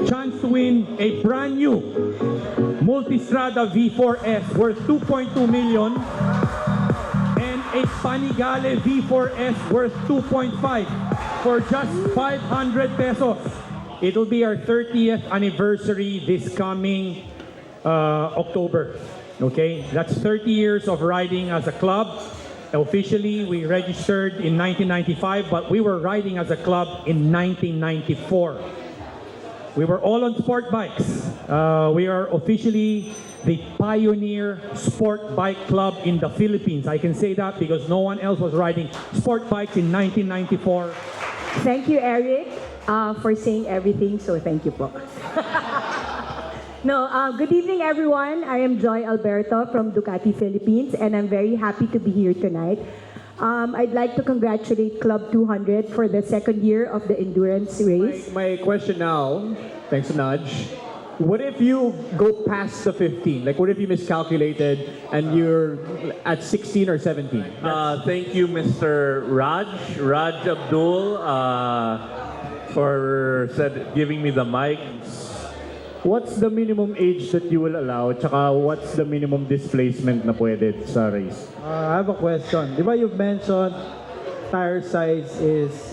chance to win a brand new Multistrada V4S worth 2.2 million and a Panigale V4S worth 2.5 for just 500 pesos. It will be our 30th anniversary this coming October. Okay, that's 30 years of riding as a club. Officially, we registered in 1995, but we were riding as a club in 1994. We were all on sport bikes. We are officially the pioneer sport bike club in the Philippines. I can say that because no one else was riding sport bikes in 1994. Thank you, Eric, for saying everything. So thank you po. No, good evening, everyone. I am Joy Alberto from Ducati Philippines, and I'm very happy to be here tonight. I'd like to congratulate Club 200 for the second year of the endurance race. My question now, thanks to Nudge, what if you go past the 15? Like, what if you miscalculated and you're at 16 or 17? Thank you, Mr. Raj Abdul, for giving me the mic. What's the minimum age that you will allow? Tsaka what's the minimum displacement na pwede sa race? I have a question. Di ba you've mentioned tire size is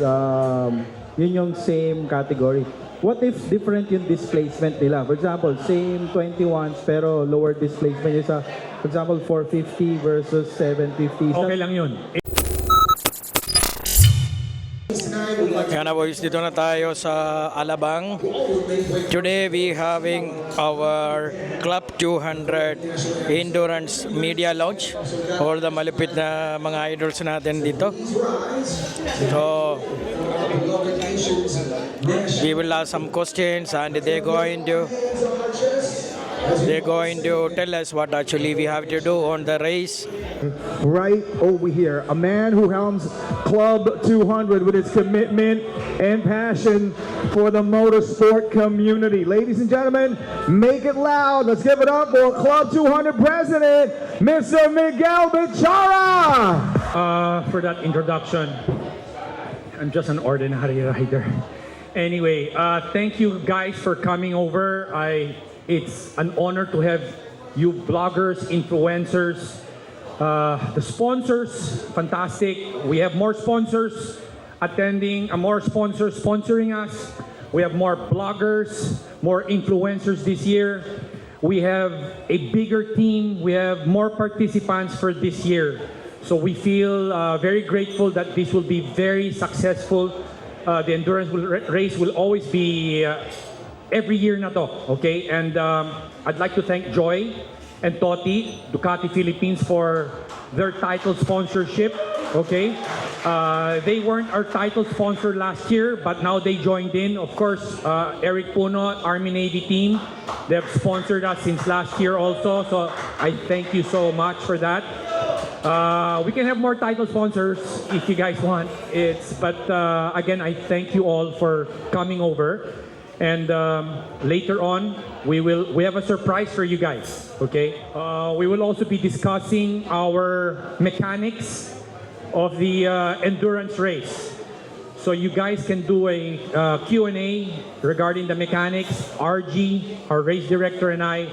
yun yung same category. What if different yung displacement nila? For example, same 21s pero lower displacement yung sa, for example, 450 versus 750. Okay lang yun. Yan na boys, dito na tayo sa Alabang. Today we having our Club 200 Endurance Media Launch. All the malupit na mga idols natin dito. So, we will ask some questions and they're going to tell us what actually we have to do on the race. Right over here, a man who helms Club 200 with his commitment and passion for the motorsport community. Ladies and gentlemen, make it loud. Let's give it up for Club 200 President, Mr. Miguel Barara. For that introduction, I'm just an ordinary rider. Anyway, thank you guys for coming over. It's an honor to have you bloggers, influencers, the sponsors, fantastic. We have more sponsors attending, more sponsors sponsoring us. We have more bloggers, more influencers this year. We have a bigger team. We have more participants for this year. So we feel very grateful that this will be very successful. The endurance race will always be every year na to, okay? And I'd like to thank Joy and Toti, Ducati Philippines, for their title sponsorship, okay? They weren't our title sponsor last year, but now they joined in. Of course, Eric Puno, Army Navy team, they've sponsored us since last year also, so I thank you so much for that. We can have more title sponsors if you guys want. But again, I thank you all for coming over. And later on, we have a surprise for you guys, okay? We will also be discussing our mechanics of the endurance race. So you guys can do a Q&A regarding the mechanics. RG, our race director, and I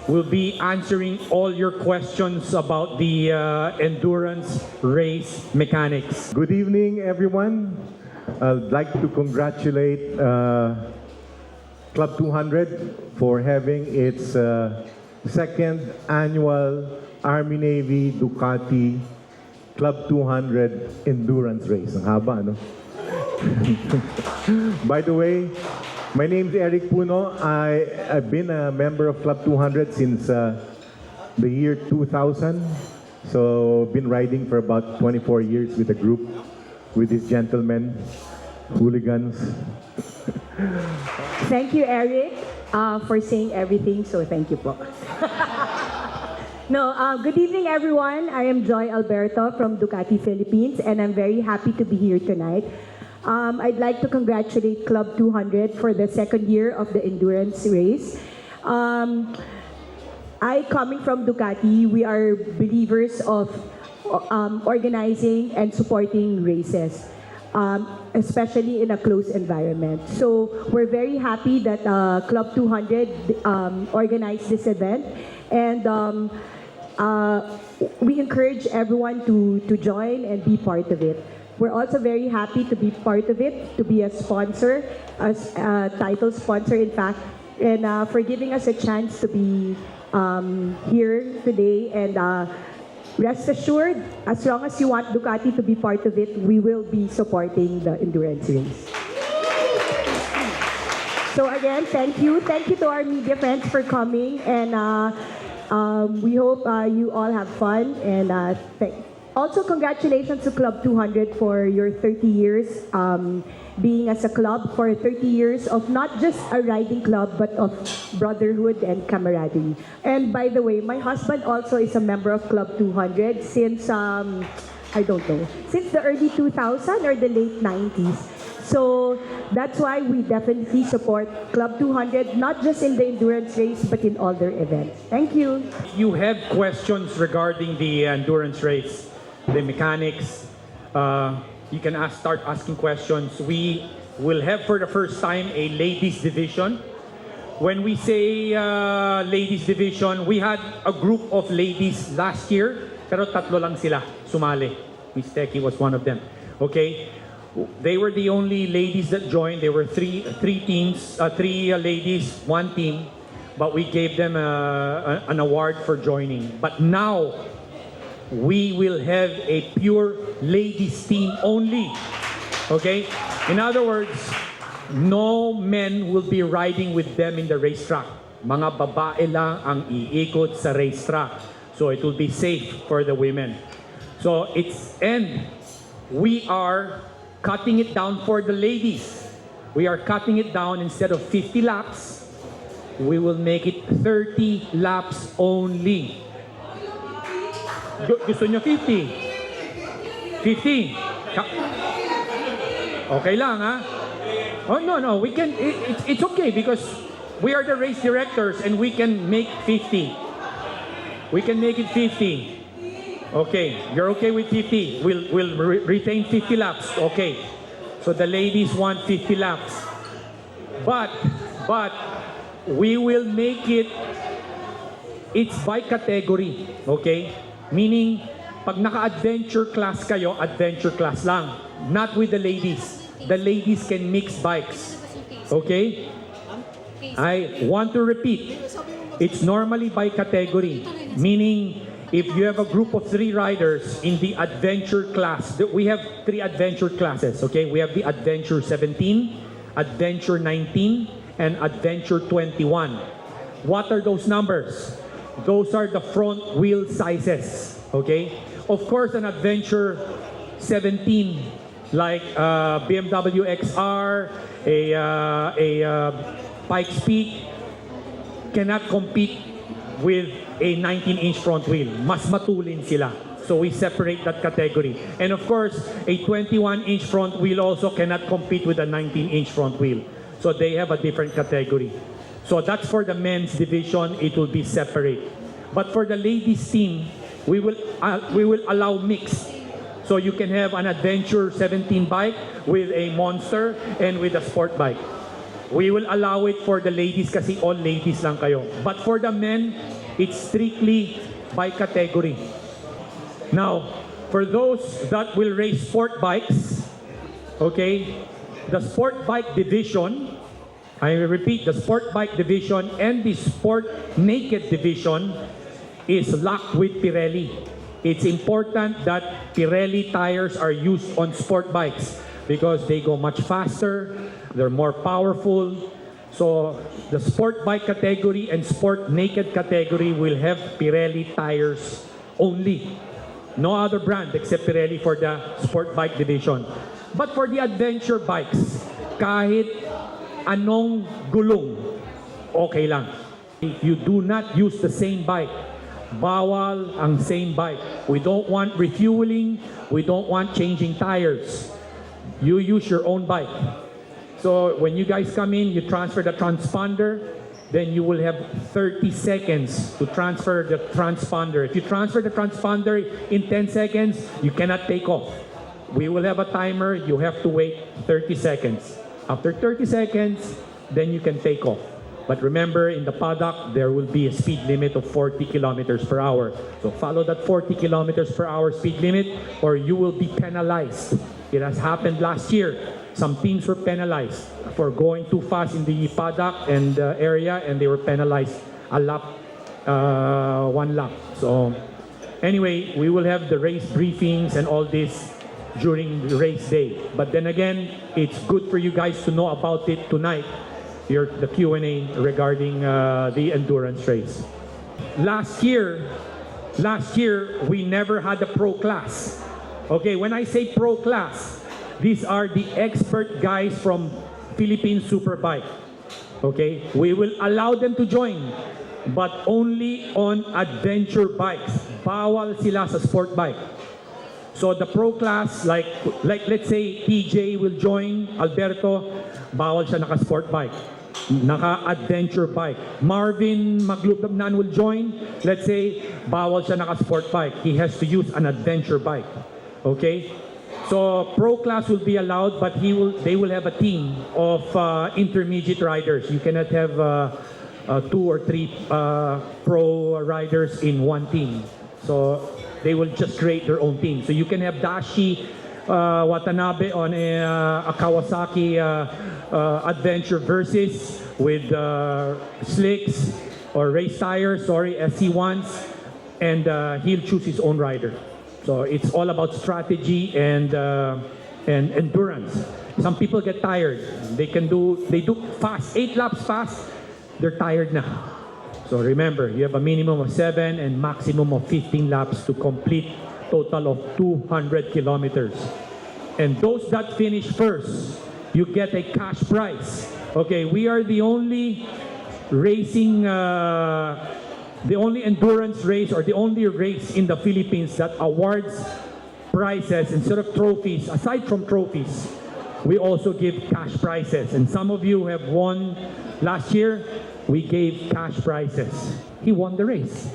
will be answering all your questions about the endurance race mechanics. Good evening, everyone. I'd like to congratulate Club 200 for having its second annual Army Navy Ducati Club 200 Endurance Race. Ang haba, no? By the way, my name is Eric Puno. I've been a member of Club 200 since the year 2000. So, been riding for about 24 years with a group, with these gentlemen, hooligans. Thank you, Eric, for saying everything. So thank you po. No, good evening, everyone. I am Joy Alberto from Ducati Philippines, and I'm very happy to be here tonight. I'd like to congratulate Club 200 for the second year of the endurance race. Coming from Ducati, we are believers of organizing and supporting races. especially in a closed environment. So we're very happy that Club 200 organized this event, and we encourage everyone to join and be part of it. We're also very happy to be part of it, to be a sponsor, as a title sponsor in fact, and for giving us a chance to be here today. And rest assured, as long as you want Ducati to be part of it, we will be supporting the endurance race. So again, thank you. Thank you to our media friends for coming, and we hope you all have fun. And also, congratulations to Club 200 for your 30 years being as a club, for 30 years of not just a riding club, but of brotherhood and camaraderie. And by the way, my husband also is a member of Club 200 since, I don't know, since the early 2000s or the late 90s. So that's why we definitely support Club 200, not just in the endurance race, but in all their events. Thank you. You have questions regarding the endurance race, the mechanics, you can start asking questions. We will have for the first time a ladies division. When we say ladies division, we had a group of ladies last year, pero tatlo lang sila sumali. Miss Teki was one of them. Okay, they were the only ladies that joined. There were three ladies, one team, but we gave them an award for joining. But now we will have a pure ladies team only. Okay? In other words, no men will be riding with them in the racetrack. Mga babae lang ang iikot sa racetrack. So it will be safe for the women. So we are cutting it down for the ladies. We are cutting it down. Instead of 50 laps, we will make it 30 laps only. Gusto nyo 50? 50? Okay lang, ha? Oh, no, we can, it's okay because we are the race directors and we can make 50. We can make it 50. Okay, you're okay with 50. We'll retain 50 laps. Okay. So the ladies want 50 laps. But we will make it's by category. Okay? Meaning, pag naka-adventure class kayo, adventure class lang. Not with the ladies. The ladies can mix bikes. Okay? I want to repeat. It's normally by category. Meaning, if you have a group of 3 riders in the adventure class, we have 3 adventure classes. Okay? We have the Adventure 17, Adventure 19, and Adventure 21. What are those numbers? Those are the front wheel sizes, okay? Of course, an Adventure 17, like BMW XR, a Pikes Peak, cannot compete with a 19-inch front wheel. Mas matulin sila. So we separate that category. And of course, a 21-inch front wheel also cannot compete with a 19-inch front wheel. So they have a different category. So that's for the men's division, it will be separate. But for the ladies team, we will allow mix. So you can have an Adventure 17 bike with a Monster and with a sport bike. We will allow it for the ladies kasi all ladies lang kayo. But for the men, it's strictly by category. Now, for those that will race sport bikes, okay, the sport bike division, I repeat, the sport bike division and the sport naked division is locked with Pirelli. It's important that Pirelli tires are used on sport bikes because they go much faster, they're more powerful. So the sport bike category and sport naked category will have Pirelli tires only. No other brand except Pirelli for the sport bike division. But for the adventure bikes, kahit anong gulong, okay lang. If you do not use the same bike, bawal ang same bike. We don't want refueling, we don't want changing tires. You use your own bike. So when you guys come in, you transfer the transponder, then you will have 30 seconds to transfer the transponder. If you transfer the transponder in 10 seconds, you cannot take off. we will have a timer. You have to wait 30 seconds. After 30 seconds, then you can take off. But remember, in the paddock, there will be a speed limit of 40 kilometers per hour. So follow that 40 kilometers per hour speed limit or you will be penalized. It has happened last year. Some teams were penalized for going too fast in the paddock and area, and they were penalized a lap, 1 lap. So anyway, we will have the race briefings and all this during the race day. But then again, it's good for you guys to know about it tonight. The Q&A regarding the endurance race. Last year, we never had a pro class. Okay, when I say pro class, these are the expert guys from Philippine Superbike. Okay, we will allow them to join, but only on adventure bikes. Bawal sila sa sport bike. So the pro class, like let's say TJ will join, Alberto, bawal siya naka-sport bike. Naka-adventure bike. Marvin Maglubnan will join, let's say, bawal siya naka-sport bike. He has to use an adventure bike. Okay? So pro class will be allowed, but they will have a team of intermediate riders. You cannot have 2 or 3 pro riders in one team. So they will just create their own team. So you can have Dashi Watanabe on a Kawasaki adventure versus with slicks or race tires, SC1s, and he'll choose his own rider. So it's all about strategy and endurance. Some people get tired. They do fast, 8 laps fast, they're tired now. So remember, you have a minimum of 7 and maximum of 15 laps to complete total of 200 kilometers. And those that finish first, you get a cash prize. Okay, we are the only racing, the only endurance race or the only race in the Philippines that awards prizes instead of trophies. Aside from trophies, we also give cash prizes. And some of you have won last year. We gave cash prizes. He won the race.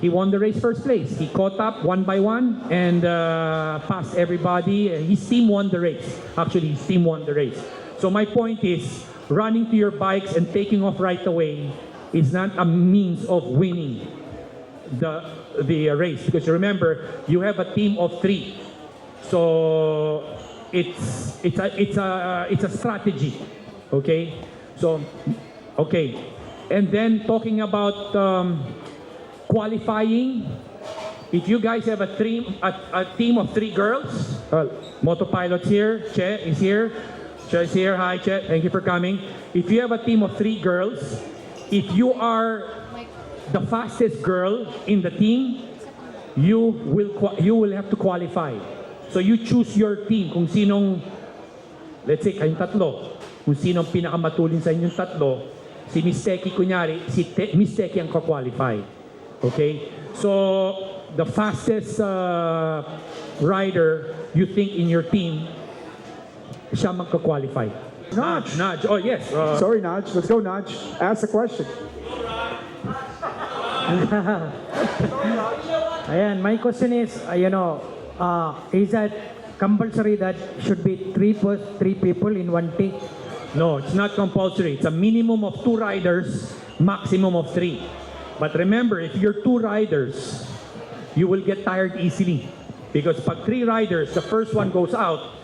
He won the race first place. He caught up 1 by 1 and passed everybody. His team won the race. Actually, his team won the race. So my point is, running to your bikes and taking off right away is not a means of winning the race. Because remember, you have a team of 3. So it's a strategy. Okay? So, okay. And then talking about qualifying, if you guys have a team of 3 girls, Motopilots here, Che is here. Che is here. Hi, Che. Thank you for coming. If you have a team of 3 girls, if you are the fastest girl in the team, you will have to qualify. So you choose your team. Kung sinong, let's say kayong tatlo, kung sinong pinakamatulin sa inyong tatlo, si Miss Teki kunyari, si Miss Teki ang qualify. Okay? So the fastest rider you think in your team, siya magka-qualify. Nudge. Oh, yes. Sorry, Nudge. Let's go, Nudge. Ask the question. Ayan, my question is, is that compulsory that should be 3 people in one team? No, it's not compulsory. It's a minimum of 2 riders, maximum of 3. But remember, if you're 2 riders, you will get tired easily. Because pag 3 riders, the first one goes out,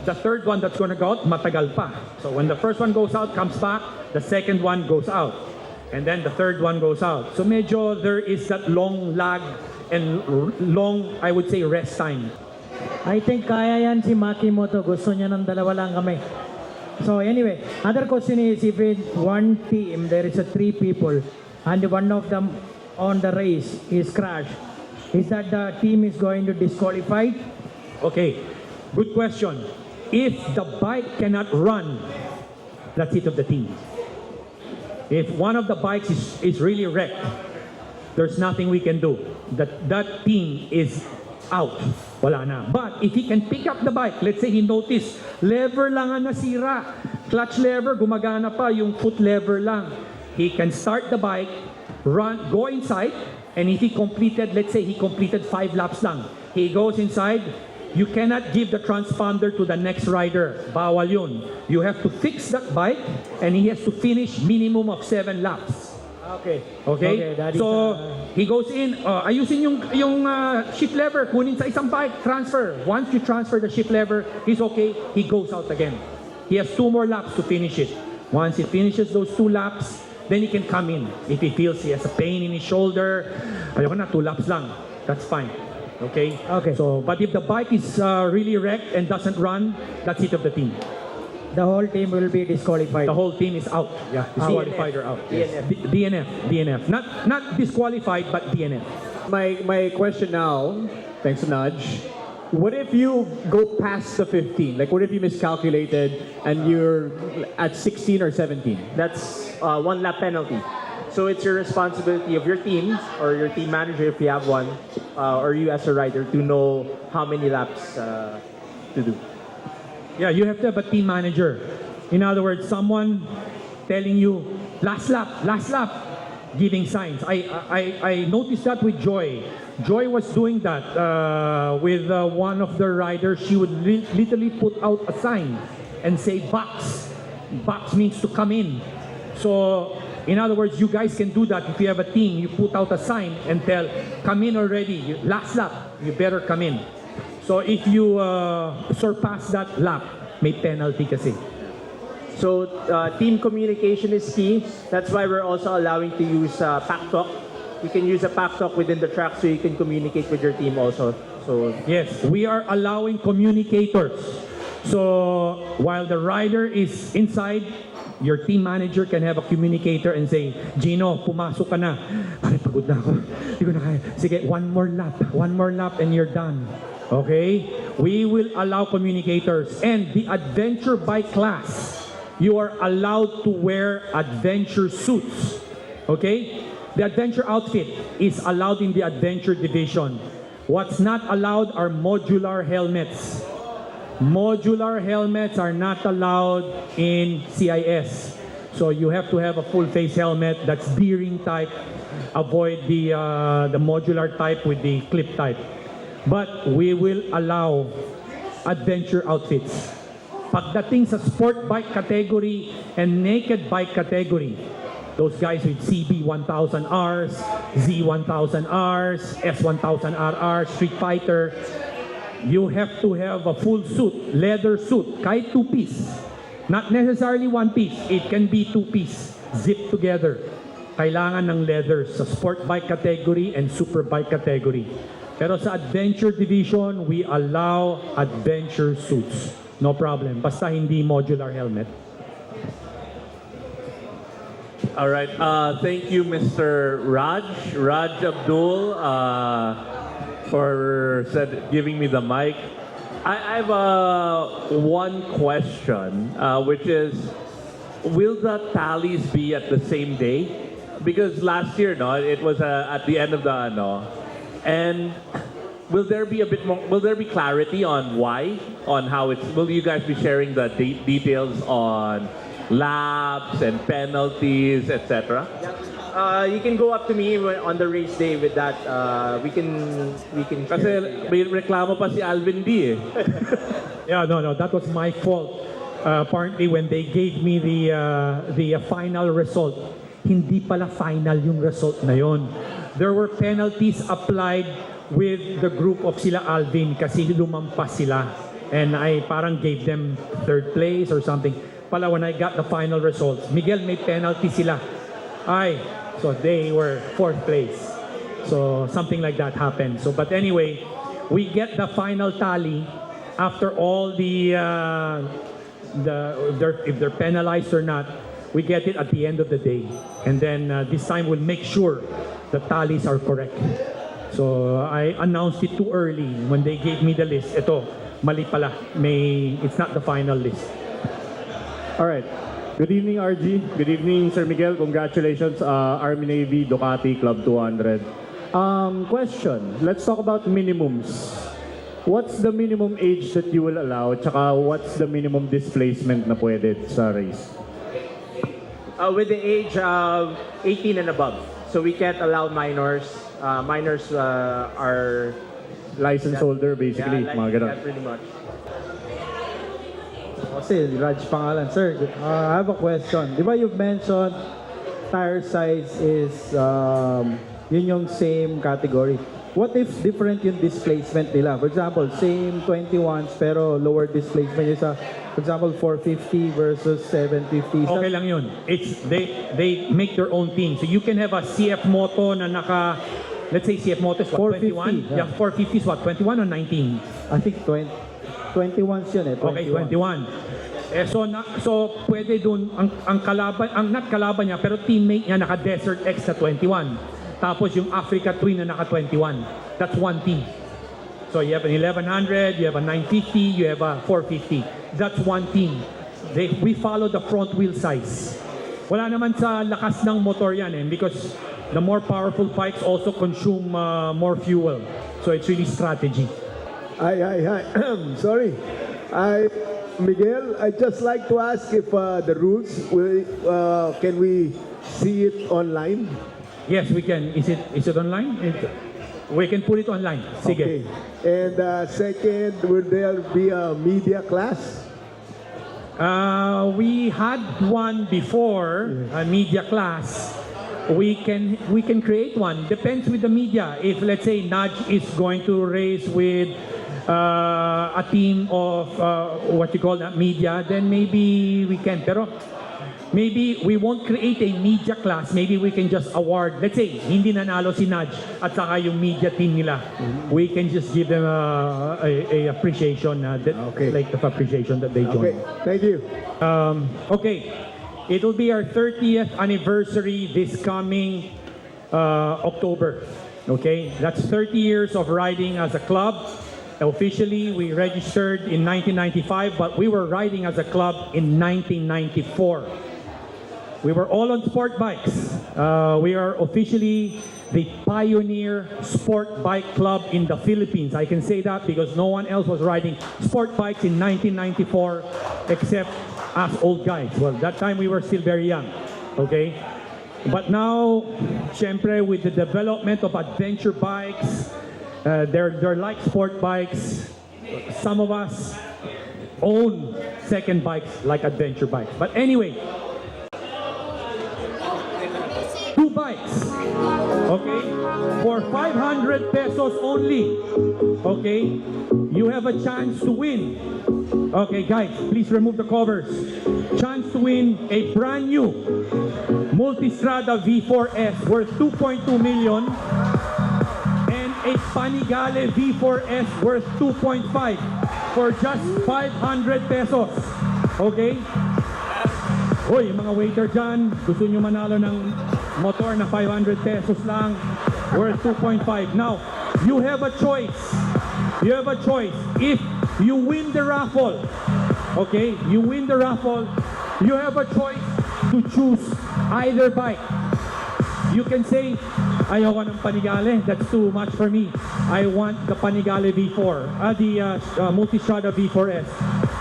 the third one that's going to go out, matagal pa. So when the first one goes out, comes back, the second one goes out. And then the third one goes out. So medyo there is that long lag and long, I would say, rest time. I think kaya yan si Makimoto. Gusto niya ng dalawa lang kami. So anyway, other question is, if in one team there is 3 people and one of them on the race is crashed, is that the team is going to disqualify? Okay, good question. If the bike cannot run, that's it of the team. If one of the bikes is really wrecked, there's nothing we can do. That team is out. Wala na. But if he can pick up the bike, let's say he noticed, lever lang ang nasira. Clutch lever, gumagana pa, yung foot lever lang. He can start the bike, run, go inside, and if he completed, let's say he completed 5 laps lang. He goes inside, you cannot give the transponder to the next rider. Bawal yun. You have to fix that bike and he has to finish minimum of 7 laps. Okay. Okay? that is, So, he goes in, ayusin yung shift lever, kunin sa isang bike, transfer. Once you transfer the shift lever, he's okay, he goes out again. He has 2 more laps to finish it. Once he finishes those 2 laps, then he can come in. If he feels he has a pain in his shoulder, ayoko na, 2 laps lang. That's fine. Okay? Okay. So, but if the bike is really wrecked and doesn't run, that's it of the team. the whole team will be disqualified. The whole team is out. Yeah, disqualified or out. Yes. DNF. Not disqualified, but DNF. My question now, thanks to Nudge. What if you go past the 15? Like, what if you miscalculated and you're at 16 or 17? That's 1 lap penalty. So it's your responsibility of your team or your team manager if you have one, or you as a rider to know how many laps to do. Yeah, you have to have a team manager. In other words, someone telling you, last lap, giving signs. I noticed that with Joy. Joy was doing that with one of the riders. She would literally put out a sign and say box. Box means to come in. So, in other words, you guys can do that. If you have a team, you put out a sign and tell, come in already. Last lap, you better come in. So if you surpass that lap, may penalty kasi. So team communication is key. That's why we're also allowing to use pack talk. You can use a pack talk within the track so you can communicate with your team also. So yes, we are allowing communicators. So while the rider is inside, your team manager can have a communicator and say, Gino, pumasok ka na. Pare, pagod na ako. Hindi ko na kaya. Sige, one more lap and you're done. Okay? We will allow communicators. And the adventure bike class, you are allowed to wear adventure suits. Okay? The adventure outfit is allowed in the adventure division. What's not allowed are modular helmets. Modular helmets are not allowed in CIS. So you have to have a full face helmet that's bearing type. Avoid the modular type with the clip type. But we will allow adventure outfits. Pagdating sa sport bike category and naked bike category, those guys with CB 1000Rs, Z1000Rs, S1000RR, Street Fighter, you have to have a full suit, leather suit, kahit 2-piece. Not necessarily 1-piece, it can be 2-piece, zipped together. Kailangan ng leather sa sport bike category and super bike category. Pero sa adventure division, we allow adventure suits. No problem, basta hindi modular helmet. All right. Thank you, Mr. Raj Abdul, for giving me the mic. I have one question, which is, will the tallies be at the same day? Because last year, no, it was at the end of the and will there be a bit more? Will there be clarity on why? On how it's? Will you guys be sharing the details on laps and penalties, etc.? you can go up to me on the race day with that. We can Kasi share. may reklamo pa si Alvin D. Yeah, no, that was my fault. Apparently, when they gave me the final result, hindi pala final yung result na yon. There were penalties applied with the group of sila Alvin kasi lumampas sila. And I parang gave them 3rd place or something. Pala when I got the final results, Miguel, may penalty sila. So they were 4th place. So something like that happened. So but anyway, we get the final tally after all if they're penalized or not. We get it at the end of the day. And then this time we'll make sure the tallies are correct. So I announced it too early when they gave me the list. Ito, mali pala. It's not the final list. All right. Good evening, RG. Good evening, Sir Miguel. Congratulations, Army Navy Ducati Club 200. Question. Let's talk about minimums. What's the minimum age that you will allow? Tsaka what's the minimum displacement na pwede sa race? With the age of 18 and above. So we can't allow minors. Minors are license holder basically, Yeah, mga ganun. that pretty much. Kasi Raj pangalan. Sir, I have a question. Di ba you've mentioned tire size is yun yung same category. What if different yung displacement nila? For example, same 21s pero lower displacement yung sa, for example, 450 versus 750. Okay lang yun. It's they make their own team. So you can have a CF Moto na naka, let's say CF Moto is what, 450, 21? Yeah, 450 is what, 21 or 19? I think 21s yun eh. 21. Okay, 21. So pwede dun ang kalaban, ang not kalaban niya pero teammate niya naka Desert X na 21. Tapos yung Africa Twin na naka 21. That's one team. So you have an 1100, you have a 950, you have a 450. That's one team. We follow the front wheel size. Wala naman sa lakas ng motor yan because the more powerful bikes also consume more fuel. So it's really strategy. Hi. Sorry. Miguel, I'd just like to ask if the rules, can we see it online? Yes, we can. Is it online? We can put it online. Sige. Okay. And second, will there be a media class? We had one before, a media class. We can create one. Depends with the media. If let's say Naj is going to race with a team of what you call that media, then maybe we can. Pero maybe we won't create a media class. Maybe we can just award. Let's say hindi nanalo si Naj at saka yung media team nila. We can just give them a appreciation, like of appreciation that they joined. Okay, thank you. Okay, it'll be our 30th anniversary this coming October. Okay, that's 30 years of riding as a club. Officially, we registered in 1995, but we were riding as a club in 1994. We were all on sport bikes. We are officially the pioneer sport bike club in the Philippines. I can say that because no one else was riding sport bikes in 1994 except us old guys. Well, that time we were still very young, okay? But now, syempre, with the development of adventure bikes, they're like sport bikes. Some of us own second bikes like adventure bikes. But anyway, 2 bikes, okay, for 500 pesos only, okay, you have a chance to win. Okay, guys, please remove the covers. Chance to win a brand new Multistrada V4S worth 2.2 million and a Panigale V4S worth 2.5 for just 500 pesos. Okay? Hoy, mga waiter dyan, gusto nyo manalo ng motor na 500 pesos lang, worth 2.5. Now, you have a choice. You have a choice. If you win the raffle, okay, you win the raffle, you have a choice to choose either bike. You can say, ayoko ng Panigale, that's too much for me. I want the Panigale V4, the Multistrada V4S.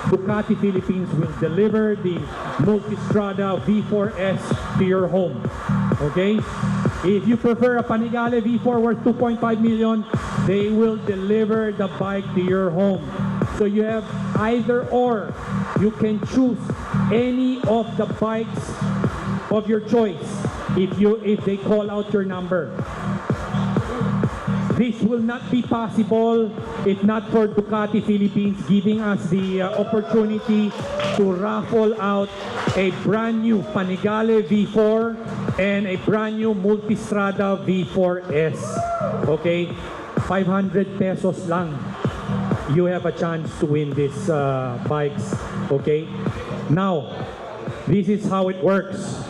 Ducati Philippines will deliver the Multistrada V4S to your home. Okay? If you prefer a Panigale V4 worth 2.5 million, they will deliver the bike to your home. So you have either or. You can choose any of the bikes of your choice if they call out your number. This will not be possible if not for Ducati Philippines giving us the opportunity to raffle out a brand new Panigale V4 and a brand new Multistrada V4S. Okay? 500 pesos lang. You have a chance to win these bikes. Okay? Now, this is how it works.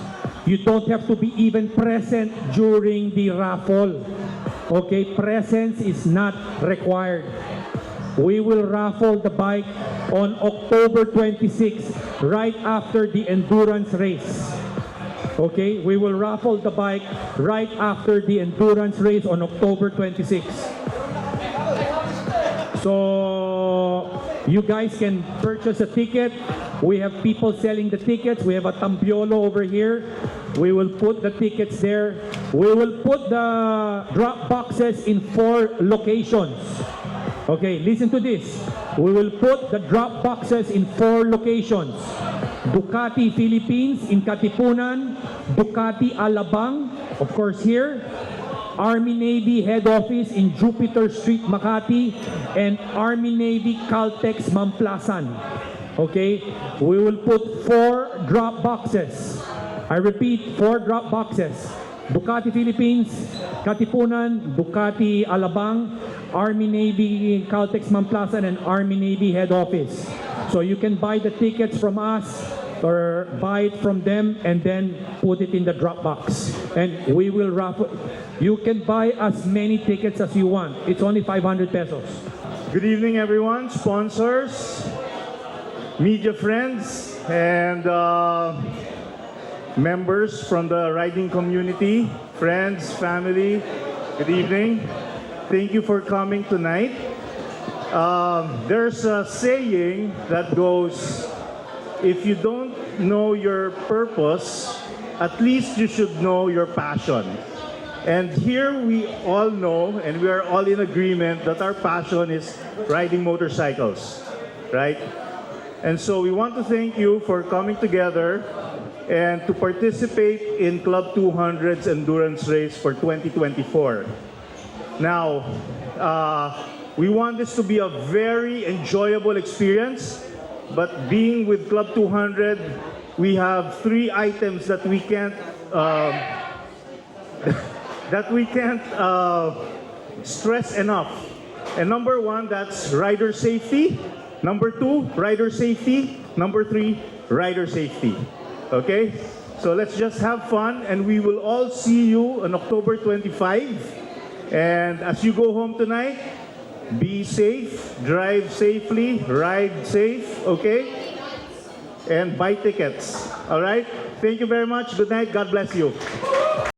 You don't have to be even present during the raffle. Okay, presence is not required. We will raffle the bike on October 26, right after the endurance race. Okay, we will raffle the bike right after the endurance race on October 26. So, you guys can purchase a ticket. We have people selling the tickets. We have a tampiolo over here. We will put the tickets there. We will put the drop boxes in 4 locations. Okay, listen to this. We will put the drop boxes in 4 locations. Ducati Philippines in Katipunan, Ducati Alabang, of course here, Army Navy head office in Jupiter Street, Makati, and Army Navy Caltex Mamplasan. Okay, we will put 4 drop boxes. I repeat, 4 drop boxes. Ducati Philippines, Katipunan, Ducati Alabang, Army Navy Caltex Mamplasan, and Army Navy head office. So you can buy the tickets from us or buy it from them and then put it in the drop box. And we will raffle. You can buy as many tickets as you want. It's only 500 pesos. Good evening, everyone, sponsors, media friends, and members from the riding community, friends, family. Good evening. Thank you for coming tonight. There's a saying that goes, if you don't know your purpose, at least you should know your passion. And here we all know, and we are all in agreement that our passion is riding motorcycles, right? And so we want to thank you for coming together and to participate in Club 200's endurance race for 2024. Now, we want this to be a very enjoyable experience, but being with Club 200, we have 3 items that we can't stress enough. And number 1, that's rider safety. Number 2, rider safety. Number 3, rider safety. Okay? So let's just have fun, and we will all see you on October 25. And as you go home tonight, be safe, drive safely, ride safe, okay? And buy tickets. All right? Thank you very much. Good night. God bless you.